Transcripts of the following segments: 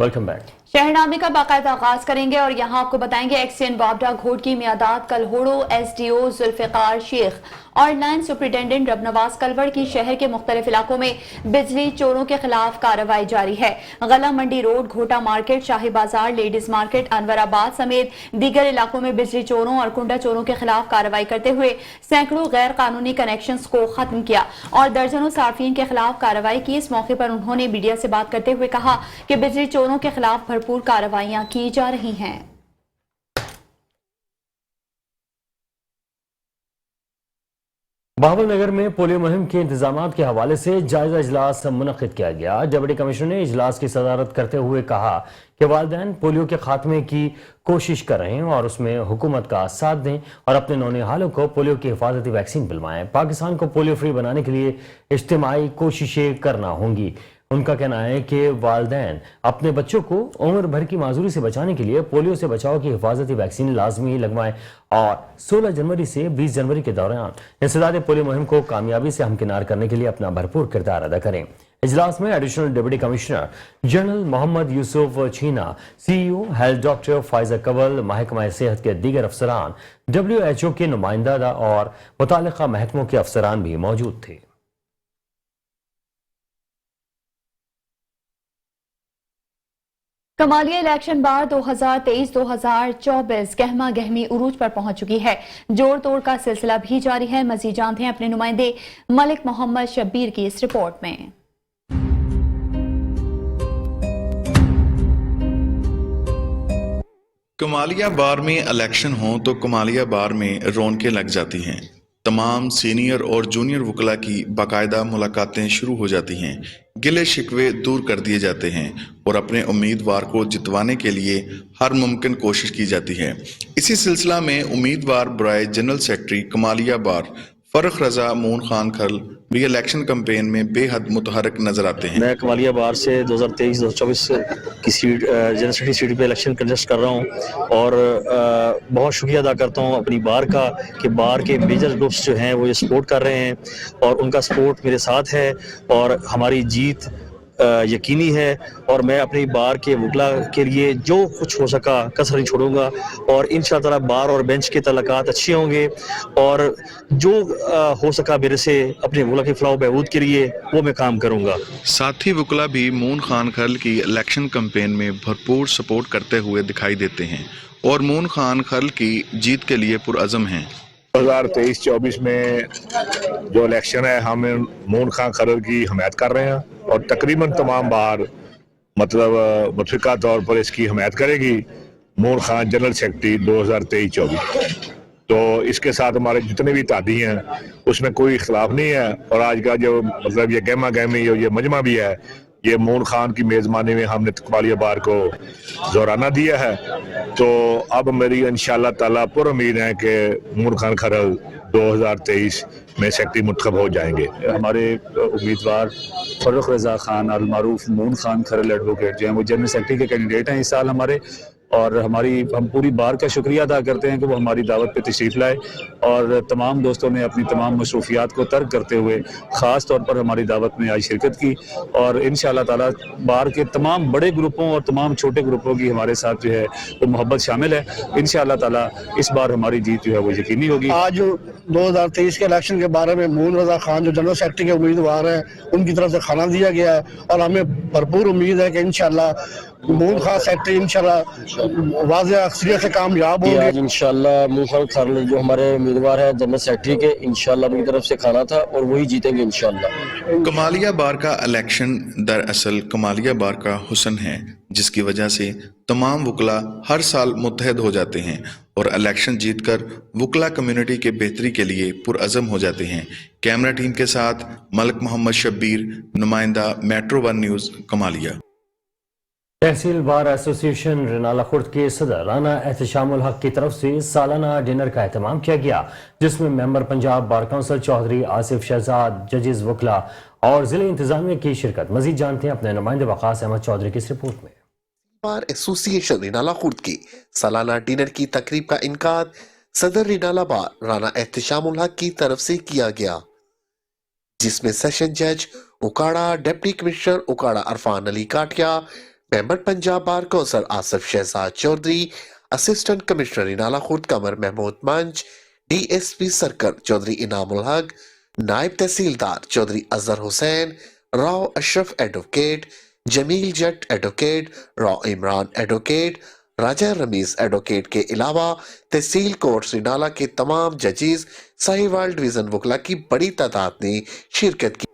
Welcome back. शहरनामे का बाकायदा आगाज करेंगे और यहाँ आपको बताएंगे एक्सचेंज बाबडा घोट की मियादात कलहोड़ो एसडीओ जुल्फिकार शेख और लाइन सुपरिटेंडेंट रबनवाज कलवड़ की शहर के मुख्तलिफ इलाकों में बिजली चोरों के खिलाफ कार्रवाई जारी है। गला मंडी रोड, घोटा मार्केट, शाही बाजार, लेडीज मार्केट, अनवराबाद समेत दीगर इलाकों में बिजली चोरों और कुंडा चोरों के खिलाफ कार्रवाई करते हुए सैकड़ों गैर कानूनी कनेक्शंस को खत्म किया और दर्जनों सार्फिन के खिलाफ कार्रवाई की। इस मौके पर उन्होंने मीडिया से बात करते हुए कहा कि बिजली चोरों के खिलाफ भरपूर कार्रवाइयां की जा रही हैं। बहावलनगर में पोलियो मुहिम के इंतजामात के हवाले से जायजा इजलास मुनक्किद किया गया। डिप्टी कमिश्नर ने इजलास की सदारत करते हुए कहा कि वालिदैन पोलियो के खात्मे की कोशिश कर रहे हैं और उसमें हुकूमत का साथ दें और अपने नौनिहालों को पोलियो की हिफाजती वैक्सीन पिलवाएं। पाकिस्तान को पोलियो फ्री बनाने के लिए इज्तिमाई कोशिशें करना होंगी। उनका कहना है कि वालिदैन अपने बच्चों को उम्र भर की माजूरी से बचाने के लिए पोलियो से बचाव की हिफाजती वैक्सीन लाजमी लगवाएं और 16 जनवरी से 20 जनवरी के दौरान इंसदाद पोलियो मुहिम को कामयाबी से हमकिनार करने के लिए अपना भरपूर किरदार अदा करें। इजलास में additional deputy commissioner general Mohammad Yousuf Cheema, CEO health doctor Faiza Kawal, महकमा सेहत के दीगर अफसरान, WHO के नुमाइंदा और मुतालिका महकमों के अफसरान भी मौजूद थे। कमालिया इलेक्शन बार 2023-2024 गहमा गहमी उरूज पर पहुंच चुकी है। जोड़ तोड़ का सिलसिला भी जारी है। मजीद जानते हैं अपने नुमाइंदे मलिक मोहम्मद शब्बीर की इस रिपोर्ट में। कमालिया बार में इलेक्शन हो तो कमालिया बार में रौनकें लग जाती हैं। तमाम सीनियर और जूनियर वकला की बाकायदा मुलाकातें शुरू हो जाती हैं। गिले शिकवे दूर कर दिए जाते हैं और अपने उम्मीदवार को जितवाने के लिए हर मुमकिन कोशिश की जाती है। इसी सिलसिला में उम्मीदवार बराए जनरल सेक्रेटरी कमालिया बार फरख रजा मून खान खल भी इलेक्शन कैंपेन में बेहद मुतहरक नजर आते हैं। मैं कमालिया बार से 2023-2024 की सीट जनरल सेक्रेटरी सीट पे इलेक्शन कंटेस्ट कर रहा हूं और बहुत शुक्रिया अदा करता हूं अपनी बार का कि बार के मेजर ग्रुप्स जो हैं वो ये सपोर्ट कर रहे हैं और उनका सपोर्ट मेरे साथ है और हमारी जीत यकीनी है और मैं अपनी बार के वकला के लिए जो कुछ हो सका कसर नहीं छोड़ूंगा और इंशाअल्लाह बार और बेंच के तल्लुकात अच्छे होंगे और जो हो सका मेरे से अपने वकला की फलाह बहबूद के लिए वो मैं काम करूंगा। साथी वकला भी मून खान खल की इलेक्शन कैंपेन में भरपूर सपोर्ट करते हुए दिखाई देते हैं और मून खान खल की जीत के लिए पुरअज़म हैं। 2023-24 में जो इलेक्शन है हम मून खान खरल की हमायत कर रहे हैं और तकरीबन तमाम बार मतलब मुतफ़िका तौर पर इसकी हमायत करेगी मून खान जनरल सेक्रेटरी 2023-24। तो इसके साथ हमारे जितने भी तादी हैं उसमें कोई इख्तिलाफ नहीं है और आज का जो मतलब ये गहमा गहमी और ये मजमा भी है ये मून खान की मेज़बानी में हमने कमालिया बार को जोराना दिया है। तो अब मेरी इंशाअल्लाह ताला पुर उम्मीद है कि मून खान खरल 2023 में सेक्रेटरी मुंतखब हो जाएंगे। हमारे उम्मीदवार फर्रुख रजा खान अल मारूफ मून खान खरल एडवोकेट जो हैं वो जनरल सेक्रेटरी के कैंडिडेट हैं इस साल हमारे और हम पूरी बार का शुक्रिया अदा करते हैं कि वो हमारी दावत पे तशरीफ़ लाए और तमाम दोस्तों ने अपनी तमाम मसरूफियात को तर्क करते हुए ख़ास तौर पर हमारी दावत में आज शिरकत की और इंशाअल्लाह ताला बार के तमाम बड़े ग्रुपों और तमाम छोटे ग्रुपों की हमारे साथ जो है वो मोहब्बत शामिल है। इंशाअल्लाह ताला इस बार हमारी जीत जो है वो यकीनी होगी। आज 2023 के इलेक्शन के बारे में मून रजा खान जो जनरल सेक्रेटरी के उम्मीदवार हैं उनकी तरफ से खाना दिया गया है और हमें भरपूर उम्मीद है कि इंशाअल्लाह मून खान सेक्रेटरी इंशाल्लाह वाज़ेह अक्सरियत से कामयाब होंगे। आज इंशाल्लाह मून खान खरल जो हमारे उम्मीदवार हैं जनरल सेक्रेटरी के इंशाल्लाह उनकी तरफ से खाना था और वही जीतेंगे इंशाल्लाह। कमालिया बार का इलेक्शन दरअसल कमालिया बार का हुस्न है जिसकी वजह से तमाम वकला हर साल मुत्तहद हो जाते हैं और इलेक्शन जीतकर वकला कम्युनिटी के बेहतरी के लिए पुरअज़म हो जाते हैं। कैमरा टीम के साथ मलिक मोहम्मद शब्बीर, नुमाइंदा मेट्रो 1 न्यूज़ कमालिया। तहसील बार एसोसिएशन रिनाला खुर्द के सदर राना एहतशामुल हक की तरफ से सालाना डिनर का एहतमाम किया गया जिसमें member Punjab bar council Chaudhry Asif Shahzad, जजेस वकला और जिले इंतजामिया की शिरकत। मजीद जानते हैं अपने नुमाइंदे वकास अहमद चौधरी की इस रिपोर्ट में। बार एसोसिएशन रिनाला खुर्द की सालाना डिनर की तकरीब का इनकाद सदर रिनाला बार राना एहतशामुल हक की तरफ से किया गया जिसमें सेशन जज Okara, deputy commissioner Okara Irfan Ali Kathia, member Punjab bar council Asif Shahzad Chaudhry, assistant commissioner Inala Khurd Qamar Mahmood मंच, DSP सर्कल चौधरी इनामुल हक, नायब तहसीलदार Chaudhry Azhar Hussain, Rao Ashraf advocate, Jamil Jat advocate, Rao Imran advocate, Raja Ramiz advocate के अलावा तहसील कोर्ट श्रीनाला के तमाम जजेस साहिवाल डिवीजन वकला की बड़ी तादाद ने शिरकत की।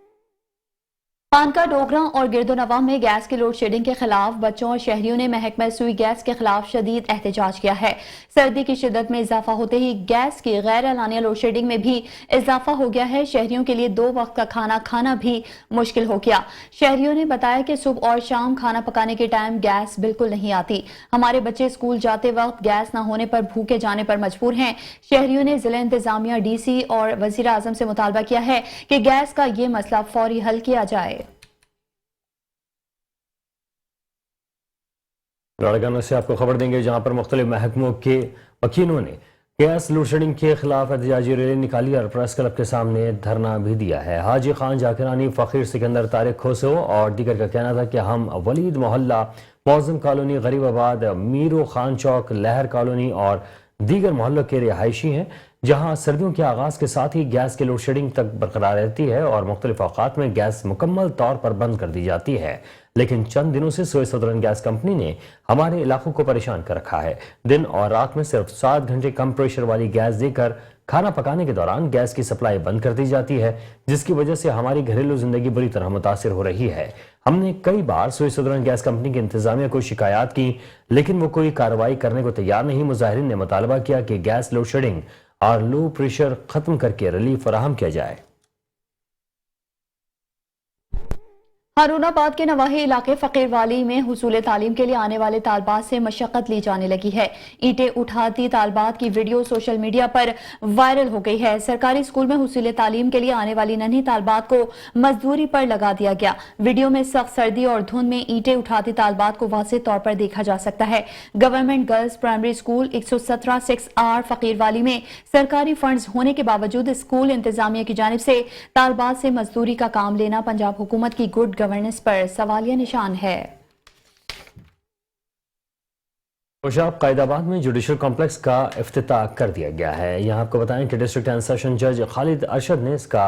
खानका डोगरा और गिरदोनवा में गैस की लोड शेडिंग के खिलाफ बच्चों और शहरियों ने महकमा सुई गैस के खिलाफ शदीद एहतजाज किया है। सर्दी की शिद्दत में इजाफा होते ही गैस की गैर एलानिया लोड शेडिंग में भी इजाफा हो गया है। शहरियों के लिए 2 वक्त का खाना खाना भी मुश्किल हो गया। शहरियों ने बताया कि सुबह और शाम खाना पकाने के टाइम गैस बिल्कुल नहीं आती। हमारे बच्चे स्कूल जाते वक्त गैस न होने पर भूखे जाने पर मजबूर हैं। शहरियों ने जिला इंतजामिया, DC और वजीर आजम से मुतालबा किया है कि गैस का ये मसला फौरी हल किया जाए। लाड़काना से आपको खबर देंगे जहां पर मुख्तलिफ महकमों के वकीलों ने गैस लोड शेडिंग के खिलाफ एहतजाजी रैली निकाली और प्रेस क्लब के सामने धरना भी दिया है। हाजी खान जाकिरानी, फकीर सिकंदर, तारिक खोसो और दीगर का कहना था कि हम वलीद मोहल्ला, मौजम कॉलोनी, गरीबाबाद, मीरो खान चौक, लहर कॉलोनी और दीगर मोहल्लों के रिहायशी हैं जहां सर्दियों के आगाज के साथ ही गैस की लोड शेडिंग तक बरकरार रहती है और मुख्तलिफ औकात में गैस मुकम्मल तौर पर बंद कर दी जाती है। लेकिन चंद दिनों से सोए सदरन गैस कंपनी ने हमारे इलाकों को परेशान कर रखा है। दिन और रात में सिर्फ 7 घंटे कम प्रेशर वाली गैस देकर खाना पकाने के दौरान गैस की सप्लाई बंद कर दी जाती है, जिसकी वजह से हमारी घरेलू जिंदगी बुरी तरह मुतासिर हो रही है। हमने कई बार सोए सदरन गैस कंपनी की इंतजामिया को शिकायत की, लेकिन वो कोई कार्रवाई करने को तैयार नहीं। मुजाहिरीन ने मुतालबा किया कि गैस लोड शेडिंग और लो प्रेशर खत्म करके रिलीफ फराहम किया जाए। हारूनाबाद के नवाही इलाके फकीरवाली में हुसूल तालीम के लिए आने वाले तालबात से मशक्कत ली जाने लगी है। ईंटें उठाती तालबात की वीडियो सोशल मीडिया पर वायरल हो गई है। सरकारी स्कूल में हुसूल तालीम के लिए आने वाली नन्ही तालबात को मजदूरी पर लगा दिया गया। वीडियो में सख्त सर्दी और धुंध में ईंटें उठाती तालबात को वाज़ेह तौर पर देखा जा सकता है। Government girls primary school 117 6R फकीरवाली में सरकारी फंड्स होने के बावजूद स्कूल इंतजामिया की जानिब से तालबात से मजदूरी का काम लेना पंजाब हुकूमत की गुड गवर्नेंस पर सवालिया निशान है। कोशाब कायदाबाद में जुडिशल कॉम्प्लेक्स का इफ्तिताह कर दिया गया है। यहाँ आपको बताएं कि डिस्ट्रिक्ट एंड सेशन जज खालिद अरशद ने इसका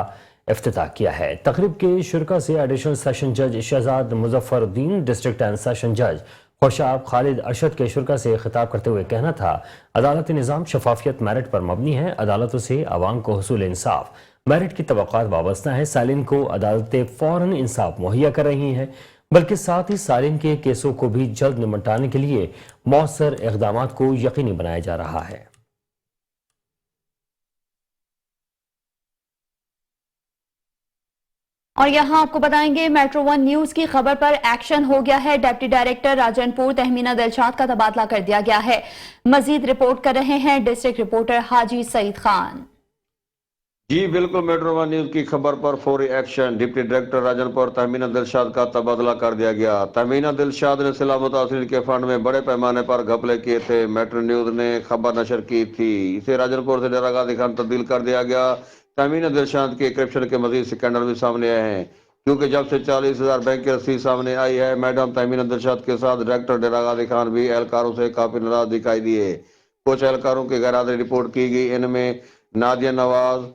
इफ्तिताह किया है। तकरीब के शुरका से एडिशनल सेशन जज शहजाद मुजफ्फरुद्दीन, डिस्ट्रिक्ट एंड सेशन जज कोशाब खालिद अरशद के शुरका से खिताब करते हुए कहना था, अदालती निज़ाम शफाफियत मेरिट पर मबनी है। अदालतों से आवाम को हुसूल इंसाफ मेरिट की तवक्कात वाबस्ता है। सालिन को अदालतें फौरन इंसाफ मुहैया कर रही हैं, बल्कि साथ ही सालिन के केसों को भी जल्द निपटाने के लिए मौसर इक़दाम को यकीनी बनाया जा रहा है। और यहाँ आपको बताएंगे मेट्रो 1 न्यूज की खबर पर एक्शन हो गया है। डिप्टी डायरेक्टर राजनपुर तहमीना दिलशाद का तबादला कर दिया गया है। मजीद रिपोर्ट कर रहे हैं डिस्ट्रिक्ट रिपोर्टर हाजी सईद खान। जी बिल्कुल, मेट्रो 1 न्यूज की खबर पर फौरी action. Deputy director Rajanpur Tahmina Dilshad का तबादला कर दिया गया। तहमीना दिलशाद ने सिला मुतासिरीन के फंड में बड़े पैमाने पर घपले किए थे। मेट्रो न्यूज ने खबर नशर की थी, इसे राजनपुर से डेरा गाजी खान तब्दील कर दिया गया। तहमीना दिलशाद के करप्शन के मजीद स्कैंडल भी सामने आए हैं, क्योंकि जब से 40,000 बैंक की रसीद सामने आई है, मैडम तहमीना दिलशाद के साथ डायरेक्टर डेरा गाजी खान भी एहलकारों से काफी नाराज दिखाई दिए। कुछ एहलकारों की गैरहाजिरी रिपोर्ट की गई। इनमें नादिया नवाज,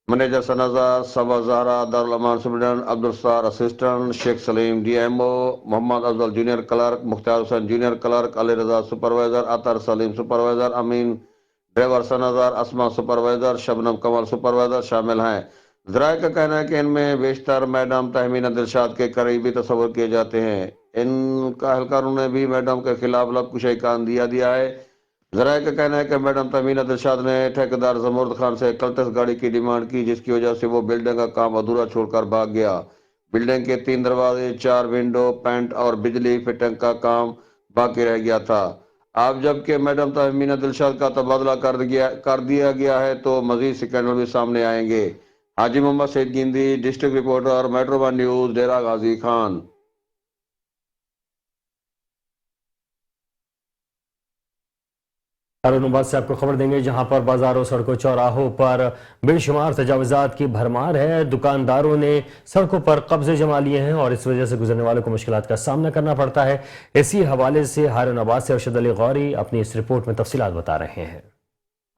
मैनेजर सनाजा, Saba Zahra, Darul Aman superintendent, Abdul Sattar assistant, Sheikh Saleem DMO, Mohammad Afzal junior clerk, Mukhtar Hussain junior clerk, Ali Raza supervisor, Atar Saleem supervisor, Amin driver सनाजार, अस्मा सुपरवाइजर, शबनम कमल सुपरवाइजर शामिल हैं। ज़राए का कहना है कि इनमें बेशतर मैडम तहमीना दिलशाद के करीबी तस्वर किए जाते हैं। इनका एहलकारों ने भी मैडम के खिलाफ लबकुशाई का अंदिया दिया है। ज़राए का कहना है कि मैडम तहमीना दिलशाद ने ठेकेदार जमूर्द खान से कल्टस गाड़ी की डिमांड की, जिसकी वजह से वो बिल्डिंग का काम अधूरा छोड़कर भाग गया। बिल्डिंग के 3 दरवाजे, 4 विंडो, पेंट और बिजली फिटिंग का काम बाकी रह गया था। अब जबकि मैडम तहमीना दिलशाद का तबादला कर दिया गया है, तो मजीद स्कैंडल भी सामने आएंगे। Haji Mohammad Saeed Gindi, district reporter, metro 1 news, Dera Ghazi Khan. Haroon Abbas से आपको खबर देंगे, जहां पर बाजारों, सड़कों, चौराहों पर बेशुमार तजावुजात की भरमार है। दुकानदारों ने सड़कों पर कब्जे जमा लिए हैं और इस वजह से गुजरने वालों को मुश्किलात का सामना करना पड़ता है। इसी हवाले से हारून अब्बास से अरशद अली गौरी अपनी इस रिपोर्ट में तफसीलात बता रहे हैं।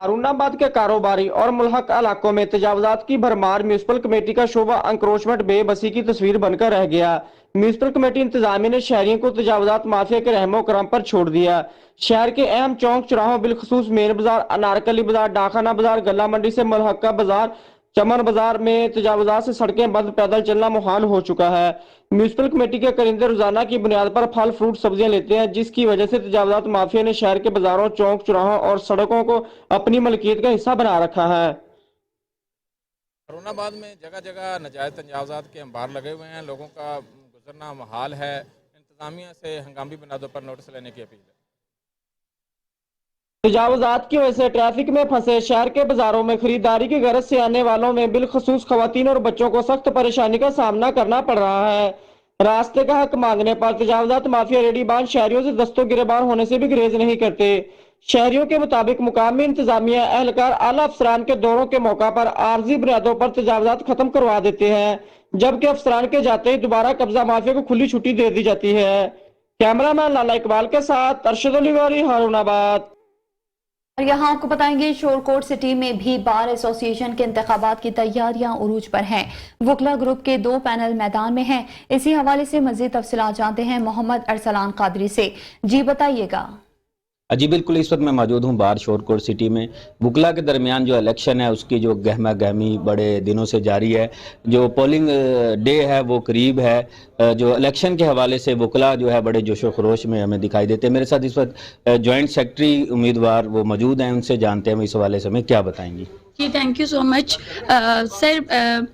हारूनाबाद के कारोबारी और मुल्हक इलाकों में तजावुजात की भरमार म्यूनिसिपल कमेटी का शोबा अंक्रोचमेंट बेबसी की तस्वीर बनकर रह गया। म्यूनिसिपल कमेटी इंतजामिया ने शहरियों को तजावुजात माफिया के रहमो करम पर छोड़ दिया। शहर के अहम चौक चौराहों बिलखसूस मेन बाजार, अनारकली बाजार, डाखाना बाजार, गल्ला मंडी से मुल्हका बाजार, चमन बाजार में तजावुजात से सड़कें बंद, पैदल चलना मुहाल हो चुका है। म्यूनिसिपल कमेटी के करिंदे रोजाना की बुनियाद पर फल, फ्रूट, सब्जियां लेते हैं, जिसकी वजह से तजावुजात माफिया ने शहर के बाजारों, चौक चौराहों और सड़कों को अपनी मलकियत का हिस्सा बना रखा है। हारूनाबाद में जगह जगह नाजायज तजावुजात के अंबार लगे हुए हैं। लोगों का गुजरना मुहाल है। इंतजामिया से हंगामी बुनियादों पर नोटिस लेने की अपील है। तजावुजात की वजह से ट्रैफिक में फंसे शहर के बाजारों में खरीदारी की गरज से आने वालों में बिलखसूस खवातीन और बच्चों को सख्त परेशानी का सामना करना पड़ रहा है। रास्ते का हक मांगने पर तजावुजात माफिया रेडीबान शहरियों से दस्तों गिरबान होने से भी गुरेज नहीं करते। शहरियों के मुताबिक मुकामी इंतजामिया एहलकार आला अफसरान के दौरों के मौका पर आर्जी बुनियादों पर तजावुजात खत्म करवा देते हैं, जबकि अफसरान के जाते ही दोबारा कब्जा माफिया को खुली छुट्टी दे दी जाती है। कैमरामैन लाला इकबाल के साथ अरशद अली गौरी, हारूनाबाद। और यहाँ आपको बताएंगे, शोरकोट सिटी में भी बार एसोसिएशन के इंतखाबात की तैयारियां उरूज पर हैं। वकला ग्रुप के 2 पैनल मैदान में हैं। इसी हवाले से मजीद तफसीलात जानते हैं मोहम्मद अरसलान कादरी से। जी बताइएगा। जी बिल्कुल, इस वक्त मैं मौजूद हूँ बाहर शोरकोट सिटी में। वकला के दरमियान जो इलेक्शन है उसकी जो गहमा गहमी बड़े दिनों से जारी है। जो पोलिंग डे है वो करीब है। जो इलेक्शन के हवाले से वकला जो है बड़े जोशो खरोश में हमें दिखाई देते हैं। मेरे साथ इस वक्त जॉइंट सेक्रेटरी उम्मीदवार वो मौजूद हैं, उनसे जानते हैं इस हवाले से हमें क्या बताएंगी। जी thank you so much sir.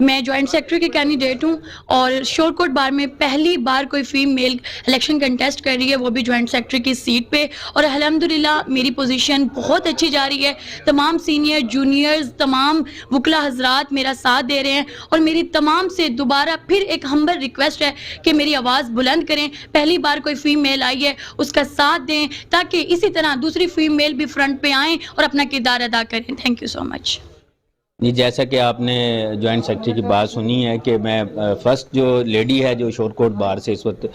मैं जॉइंट सेक्रेटरी की कैंडिडेट हूँ और शोरकोट बार में पहली बार कोई फीमेल इलेक्शन कंटेस्ट कर रही है, वो भी जॉइंट सेक्रेटरी की सीट पे। और अल्हम्दुलिल्लाह मेरी पोजीशन बहुत अच्छी जा रही है। तमाम सीनियर जूनियर्स, तमाम वकला हजरात मेरा साथ दे रहे हैं और मेरी तमाम से दोबारा फिर एक हम्बल रिक्वेस्ट है कि मेरी आवाज़ बुलंद करें। पहली बार कोई फीमेल आई है, उसका साथ दें ताकि इसी तरह दूसरी फीमेल भी फ्रंट पे आएँ और अपना किरदार अदा करें। Thank you so much. जी, जैसा कि आपने जॉइंट सेक्रेटरी की बात सुनी है कि मैं फर्स्ट जो लेडी है जो शोरकोट बार से इस वक्त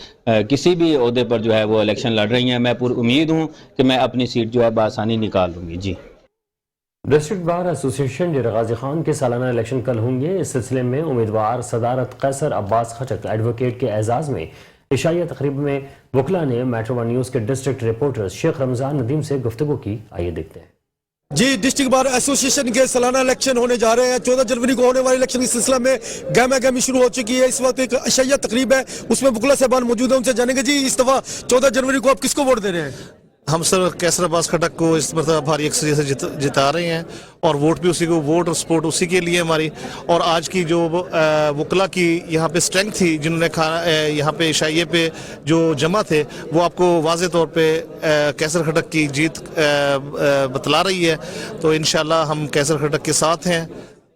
किसी भी ओहदे पर जो है वो इलेक्शन लड़ रही हैं, मैं पूरी उम्मीद हूँ कि मैं अपनी सीट जो है बआसानी निकाल लूँगी। जी। डिस्ट्रिक्ट बार एसोसिएशन डेरा गाजी खान के सालाना इलेक्शन कल होंगे। इस सिलसिले में उम्मीदवार सदारत कैसर अब्बास खचक एडवोकेट के एजाज़ में इशाइया तकरीब में वकला ने मेट्रो 1 न्यूज़ के डिस्ट्रिक्ट रिपोर्टर शेख रमज़ान नदीम से गुफ्तगू की। आइए देखते हैं। जी, डिस्ट्रिक्ट बार एसोसिएशन के सालाना इलेक्शन होने जा रहे हैं। 14 जनवरी को होने वाले इलेक्शन के सिलसिले में गहमा गहमी शुरू हो चुकी है। इस वक्त एक अशैया तकरीब है, उसमें वकला साहबान मौजूद हैं, उनसे जानेंगे। जी, इस दफा 14 जनवरी को आप किसको वोट दे रहे हैं? हम सर कैसर अब्बास खटक को इस मरतबा भारी अक्सरियत से जिता रहे हैं और वोट भी उसी को, वोट और सपोर्ट उसी के लिए हमारी। और आज की जो वकला की यहाँ पे स्ट्रेंथ थी, जिन्होंने यहाँ पे इशाइये पे जो जमा थे, वो आपको वाज़े तौर पे कैसर खटक की जीत बतला रही है। तो इंशाल्लाह हम कैसर खटक के साथ हैं।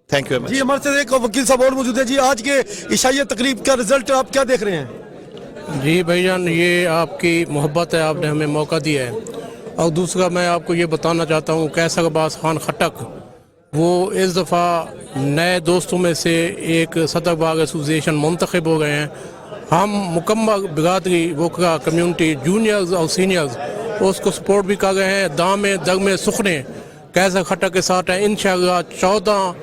Thank you. जी, हमारे साथ एक वकील साहब और मौजूद है। जी, आज के इशाइया तकरीब का रिजल्ट आप क्या देख रहे हैं? जी भाईजान, ये आपकी मोहब्बत है, आपने हमें मौका दिया है। और दूसरा मैं आपको ये बताना चाहता हूँ, कैसर अब्बास खान खटक वो इस दफ़ा नए दोस्तों में से एक सदर बार एसोसिएशन मुंतखब हो गए हैं। हम मुकम्मल बिरादरी वकला कम्युनिटी जूनियर्स और सीनियर्स उसको सपोर्ट भी कर रहे हैं। दामे दरमे सुखने कैसर खटक के साथ हैं। इंशाअल्लाह 14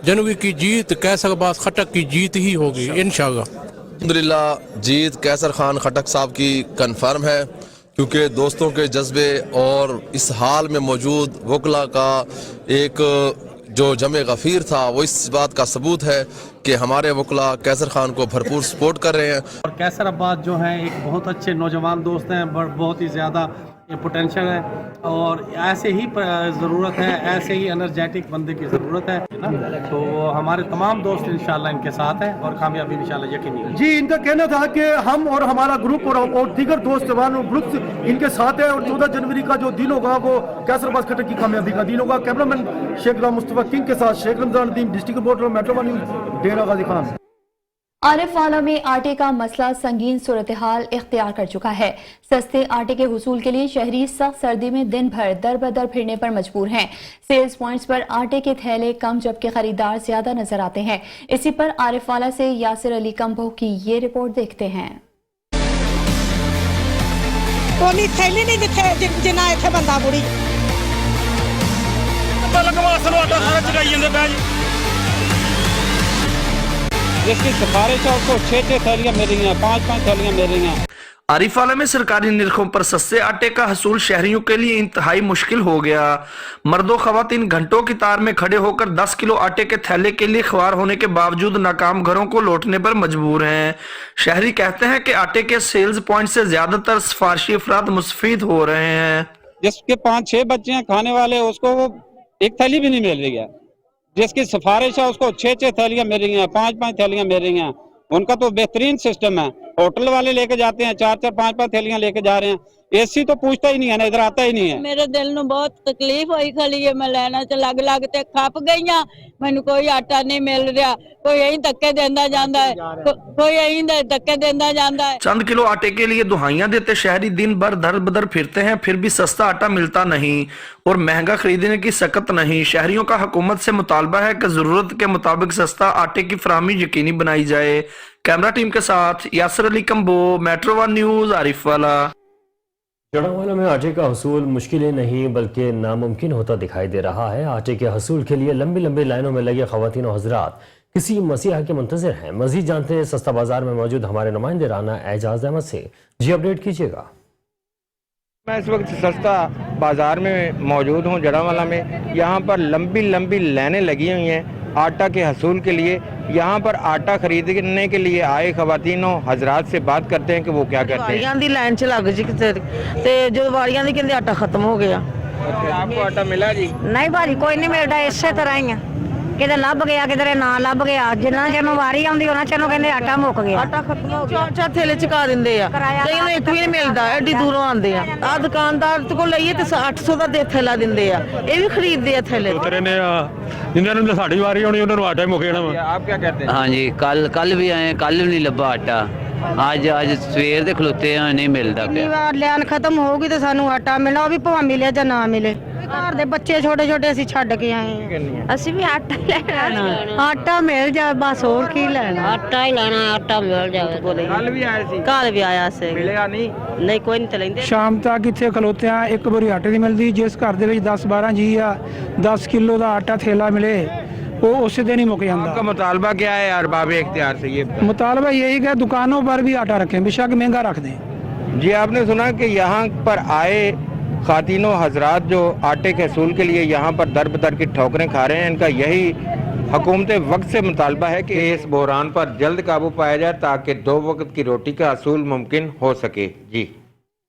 जनवरी की जीत कैसर अब्बास खटक की जीत ही होगी इंशाअल्लाह। अल्हम्दुलिल्लाह जीत कैसर खान खटक साहब की कन्फर्म है, क्योंकि दोस्तों के जज्बे और इस हाल में मौजूद वकला का एक जो जमे गफ़ीर था वो इस बात का सबूत है कि हमारे वकला कैसर खान को भरपूर सपोर्ट कर रहे हैं। और कैसर अब्बास जो हैं एक बहुत अच्छे नौजवान दोस्त हैं, बहुत ही ज़्यादा पोटेंशियल है और ऐसे ही ज़रूरत है, ऐसे ही एनर्जेटिक बंदे की ज़रूरत है ना। तो हमारे तमाम दोस्त इंशाल्लाह इनके साथ हैं और कामयाबी इंशाल्लाह यकीनी है। जी, इनका कहना था कि हम और हमारा ग्रुप और दीगर दोस्त जवान और ग्रुप इनके साथ है और 14 जनवरी का जो दिन होगा वो कैसर अब्बास खटक की कामयाबी का दिन होगा। कैमरामैन शेख राम मुस्तफा किंग के साथ Sheikh Ramzan Nadeem, district reporter metro 1 news, Dera Ghazi Khan. Arifwala में आटे का मसला संगीन सूरत हाल इख्तियार कर चुका है। सस्ते आटे के हुसूल के लिए शहरी सख्त सर्दी में दिन भर दर बदर फिरने पर मजबूर हैं। सेल्स पॉइंट्स पर आटे के थैले कम जबकि खरीदार ज्यादा नजर आते हैं। इसी पर आरिफ वाला से यासिर अली कंबो की ये रिपोर्ट देखते हैं। थैली नहीं जिथे जिन्ना इथे बंदा बुड़ी जिसकी सिफारिश है उसको 6-6 थैलियां मिल रही हैं, 5-5 थैलियां मिल रही हैं। आरिफ वाला में सरकारी निरखों पर सस्ते आटे का हसूल शहरियों के लिए इंतहाई मुश्किल हो गया। मर्दों खवातीन घंटों की तार में खड़े होकर 10 किलो आटे के थैले के लिए ख्वार होने के बावजूद नाकाम घरों को लौटने पर मजबूर हैं। शहरी कहते हैं कि आटे के सेल्स पॉइंट से ज्यादातर सिफारशी अफराद मुस्तफीद हो रहे हैं। जिसके 5-6 बच्चे हैं खाने वाले, उसको एक थैली भी नहीं मिल रही है। जिसकी सिफारिश है उसको 6-6 थैलियां मिल रही हैं, 5-5 थैलियां मिल रही हैं। उनका तो बेहतरीन सिस्टम है। होटल वाले लेके जाते हैं 4-4 5-5 थैलियां लेके जा रहे हैं। एसी तो पूछता ही नहीं है ना, इधर आता ही नहीं है। मेरे दिल ਨੂੰ बहुत तकलीफ ਹੋਈ ਖਲੀ ਹੈ। मैं ਲੈਣਾ ਚ ਲੱਗ ਲੱਗ ਤੇ ਖੱਪ ਗਈਆਂ। ਮੈਨੂੰ ਕੋਈ ਆਟਾ ਨਹੀਂ ਮਿਲ ਰਿਹਾ। कोई यही धक्के देंदा जांदा है, कोई यही धक्के देंदा जांदा है। चंद किलो आटे के लिए दुहाइयां देते शहरी दिन भर दर बदर फिरते हैं, फिर भी सस्ता आटा मिलता नहीं और महंगा खरीदने की सकत नहीं। शहरियों का हुकूमत से मुतालबा है कि जरूरत के मुताबिक सस्ता आटे की फराहमी यकीनी बनाई जाए। कैमरा टीम के साथ Yasir Ali combo, metro one news, Arif वाला। जड़ावाला में आटे का हसूल मुश्किलें नहीं बल्कि नामुमकिन होता दिखाई दे रहा है। आटे के हसूल के लिए लंबी लंबी लाइनों में लगे खवातीन और हजरात किसी मसीहा के मुंतज़िर हैं। मजीद जानते हैं सस्ता बाजार में मौजूद हमारे नुमाइंदे राना एजाज अहमद से। जी अपडेट कीजिएगा। मैं इस वक्त सस्ता बाजार में मौजूद हूँ जड़ावाला में। यहाँ पर लंबी लंबी लाइनें लगी हुई हैं आटा के हसूल के लिए। यहाँ पर आटा खरीदने के लिए आए खवातीनों हजरात से बात करते हैं कि वो क्या कहते हैं। वारियां दी लाइन च लग जी ते जो वारियां दी कहंदे आटा खत्म हो गया। आपको आटा मिला जी? नहीं भाजी कोई नहीं मिलता, इसे तरह ही है। किधर लभ गया किधर ना लभ गया। जिन्ना चेर वारी आउंदी उन्ना चेर कहंदे आटा मुक गया। आटा खत्म हो गया। 4-4 थैले चुका दिंदे आ। कई नूं एक भी नहीं मिलदा, एडी दूरों आंदे आ। आ दुकानदार को लईए ते 800 दा थैला दिंदे आ। ये भी खरीददे आ थैले। उतरे ने जिन्हां नूं साडी वारी आउणी उन्हां नूं आटा मुक जाना। आप क्या कहते हैं? हाँ जी, कल भी आए, कल भी नहीं लभा आटा। आज सवेर दे खलोते हैं, नहीं मिलता पिया। लाइन खत्म होगी तो सानू आटा मिलना, वो भी भावें मिले या ना मिले। घर दे बच्चे छोटे छोटे असीं छड्ड के आए हैं। असीं भी आटा लेना, आटा मिल जाए बस, होर की लेना। आटा ही लेना, आटा मिल जाए। कल भी आए सी? कल भी आया से। मिलेगा नहीं? नहीं कोई नहीं चलेंदे। शाम तक इत्थे खलोते हैं, एक बोरी आटे दी मिलदी। जिस घर दे विच 10-12 जी आ, 10 किलो दा आटा थैला मिले वो उस दिन ही मुक जाता। आपका मुतालबा क्या है अरबाब इख्तियार से? ये मुतालबा यही कि दुकानों पर भी आटा रखें, बेशक महंगा रख दें। जी आपने सुना कि यहाँ पर आए खातिनों हजरात जो आटे के हसूल के लिए यहाँ पर दर बदर की ठोकरें खा रहे हैं, इनका यही हुकूमत वक्त से मुतालबा है कि इस बहरान पर जल्द काबू पाया जाए ताकि 2 वक्त की रोटी का हसूल मुमकिन हो सके। जी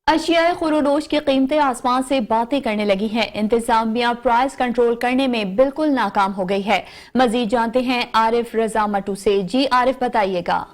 अशियाए खुरोनोश की कीमतें आसमान से बातें करने लगी हैं। इंतजामिया प्राइस कंट्रोल करने में बिल्कुल नाकाम हो गई है। मजीद जानते हैं आरिफ रजा मटू से। जी आरिफ बताइएगा।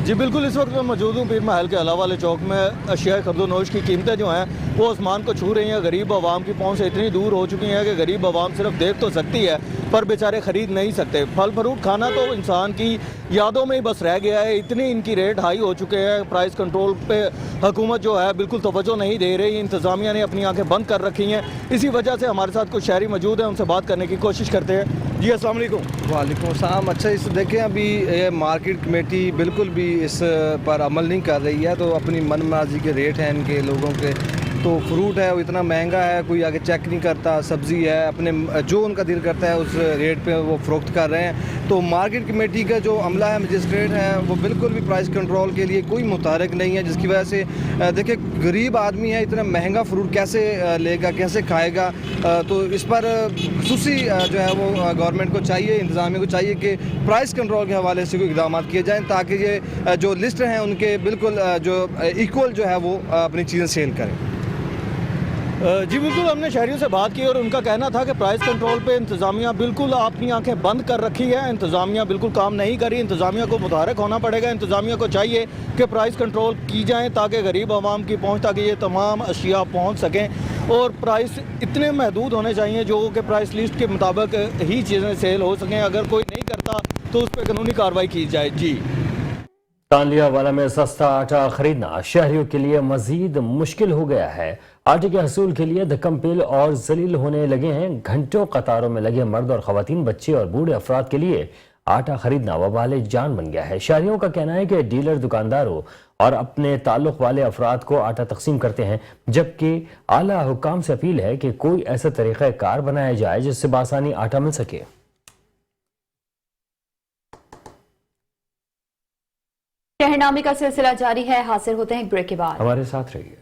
जी बिल्कुल, इस वक्त मैं मौजूद हूँ पीर महल के अला वाले चौक में। अशियाए खरीदोनोश की कीमतें जो हैं वो आसमान को छू रही हैं। गरीब आवाम की पहुँच से इतनी दूर हो चुकी हैं कि गरीब आवाम सिर्फ देख तो सकती है पर बेचारे ख़रीद नहीं सकते। फल फ्रूट खाना तो इंसान की यादों में ही बस रह गया है। इतनी इनकी रेट हाई हो चुके हैं। प्राइस कंट्रोल पे हुकूमत जो है बिल्कुल तवज्जो नहीं दे रही। इंतज़ामिया ने अपनी आंखें बंद कर रखी हैं। इसी वजह से हमारे साथ कुछ शहरी मौजूद हैं, उनसे बात करने की कोशिश करते हैं। जी अस्सलाम वालेकुम। वालेकुम अस्सलाम। अच्छा, इस देखें अभी ये मार्केट कमेटी बिल्कुल भी इस पर अमल नहीं कर रही है। तो अपनी मनमर्जी के रेट हैं इनके लोगों के। तो फ्रूट है वो इतना महंगा है, कोई आगे चेक नहीं करता। सब्ज़ी है अपने जो उनका दिल करता है उस रेट पे वो फ़रोख्त कर रहे हैं। तो मार्केट कमेटी का जो अमला है, मजिस्ट्रेट है, वो बिल्कुल भी प्राइस कंट्रोल के लिए कोई मुतहरिक नहीं है। जिसकी वजह से देखिए गरीब आदमी है, इतना महंगा फ्रूट कैसे लेगा, कैसे खाएगा। तो इस पर खुसूसी जो है वो गवर्नमेंट को चाहिए, इंतज़ामिया को चाहिए कि प्राइस कंट्रोल के हवाले से कोई इक़दाम किए जाएँ ताकि ये जो लिस्ट हैं उनके बिल्कुल जो इक्वल जो है वो अपनी चीज़ें सेल करें। जी बिल्कुल, हमने शहरियों से बात की और उनका कहना था कि प्राइस कंट्रोल पे इंतज़ामिया बिल्कुल अपनी आंखें बंद कर रखी है। इंतज़ामिया बिल्कुल काम नहीं कर रही। इंतज़ामिया को मुतहरक होना पड़ेगा। इंतज़ामिया को चाहिए कि प्राइस कंट्रोल की जाए ताकि गरीब आवाम की पहुँच तक ये तमाम अशिया पहुँच सकें और प्राइस इतने महदूद होने चाहिए जो कि प्राइस लिस्ट के मुताबिक ही चीज़ें सेल हो सकें। अगर कोई नहीं करता तो उस पर कानूनी कार्रवाई की जाए। जी। तांलियावाला में सस्ता आटा खरीदना शहरियों के लिए मजीद मुश्किल हो गया है। आटे के हसूल के लिए धक्कमपेल और जलील होने लगे हैं। घंटों कतारों में लगे मर्द और खवातीन, बच्चे और बूढ़े अफराद के लिए आटा खरीदना वबाले जान बन गया है। शहरियों का कहना है कि डीलर दुकानदारों और अपने ताल्लुक वाले अफराद को आटा तकसीम करते हैं, जबकि आला हुकाम से अपील है कि कोई ऐसा तरीक़ा कार बनाया जाए जिससे बासानी आटा मिल सके। शहरनामे का सिलसिला जारी है। हाजिर होते हैं एक ब्रेक के बाद। हमारे साथ रहिए।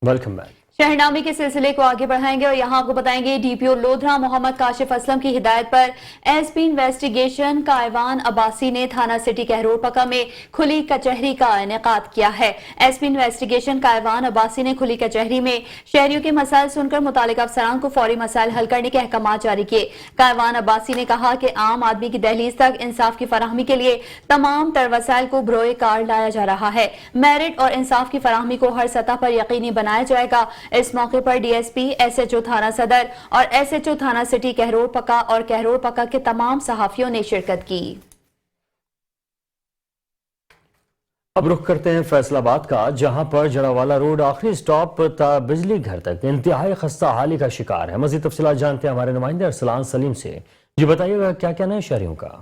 Welcome back. शहरनामे के सिलसिले को आगे बढ़ाएंगे और यहाँ आपको बताएंगे डीपीओ लोधरा मोहम्मद काशिफ असलम की हिदायत पर एसपी इन्वेस्टिगेशन कायवान अब्बासी ने थाना सिटी कहरोरपका में खुली कचहरी का इनेकाद किया है। एसपी इन्वेस्टिगेशन कायवान अब्बासी ने खुली कचहरी में शहरियों के मसाइल सुनकर मुतालिका अफसरान को फौरी मसाइल हल करने के अहकाम जारी किए। कायवान अब्बासी ने कहा कि आम आदमी की दहलीज तक इंसाफ की फराहमी के लिए तमाम तर वसाइल को बरोए कार लाया जा रहा है। मेरिट और इंसाफ की फराहमी को हर सतह पर यकीनी बनाया जाएगा। इस मौके पर डीएसपी, एसएचओ थाना सदर और एसएचओ थाना सिटी कहरोरपका और कहरोरपका के तमाम सहाफियों ने शिरकत की। अब रुख करते हैं फैसलाबाद का, जहां पर जड़ावाला रोड आखिरी स्टॉप बिजली घर तक इंतहाई खस्ता हाली का शिकार है। मजीद तफसीलात जानते हैं हमारे नुमाइंदे अरसलान सलीम से। जी बताइएगा क्या कहना है शहरियों का।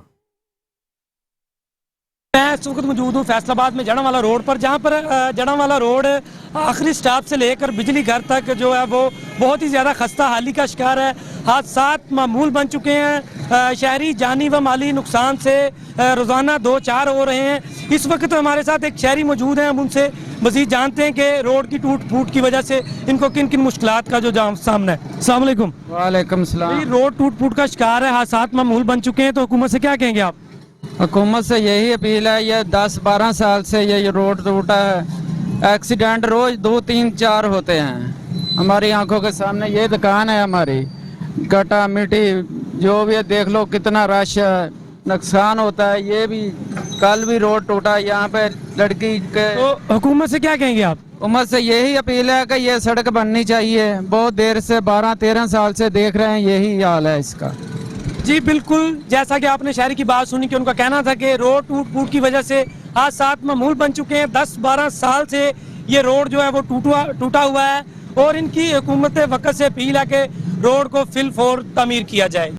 मैं इस वक्त मौजूद हूँ फैसलाबाद में जड़ावाला रोड पर, जहाँ पर जड़ावाला रोड आखिरी स्टॉप से लेकर बिजली घर तक जो है वो बहुत ही ज़्यादा खस्ता हाली का शिकार है। हादसात मामूल बन चुके हैं। शहरी जानी व माली नुकसान से रोज़ाना 2-4 हो रहे हैं। इस वक्त हमारे साथ एक शहरी मौजूद हैं, हम उनसे मज़ीद जानते हैं कि रोड की टूट फूट की वजह से इनको किन किन मुश्किलात का जो सामना है। अस्सलाम वालेकुम। वालेकुम सलाम। रोड टूट फूट का शिकार है, हादसात मामूल बन चुके हैं, तो हुकूमत से क्या कहेंगे आप? हुकूमत से यही अपील है, ये 10-12 साल से ये रोड टूटा है। एक्सीडेंट रोज 2-3-4 होते हैं। हमारी आंखों के सामने ये दुकान है हमारी, गटा मिट्टी जो भी है, देख लो कितना रश है, नुकसान होता है। ये भी कल भी रोड टूटा यहाँ पे लड़की के। तो हुकूमत से क्या कहेंगे आप? हुकूमत से यही अपील है कि ये सड़क बननी चाहिए। बहुत देर से 12-13 साल से देख रहे हैं, यही हाल है इसका। जी बिल्कुल, जैसा कि आपने शहरी की बात सुनी कि उनका कहना था कि रोड टूट फूट की वजह से हादसात मामूल बन चुके हैं। 10-12 साल से ये रोड जो है वो टूटा हुआ है और इनकी हुकूमत वक्त से अपील है कि रोड को फिल फौर तामीर किया जाए।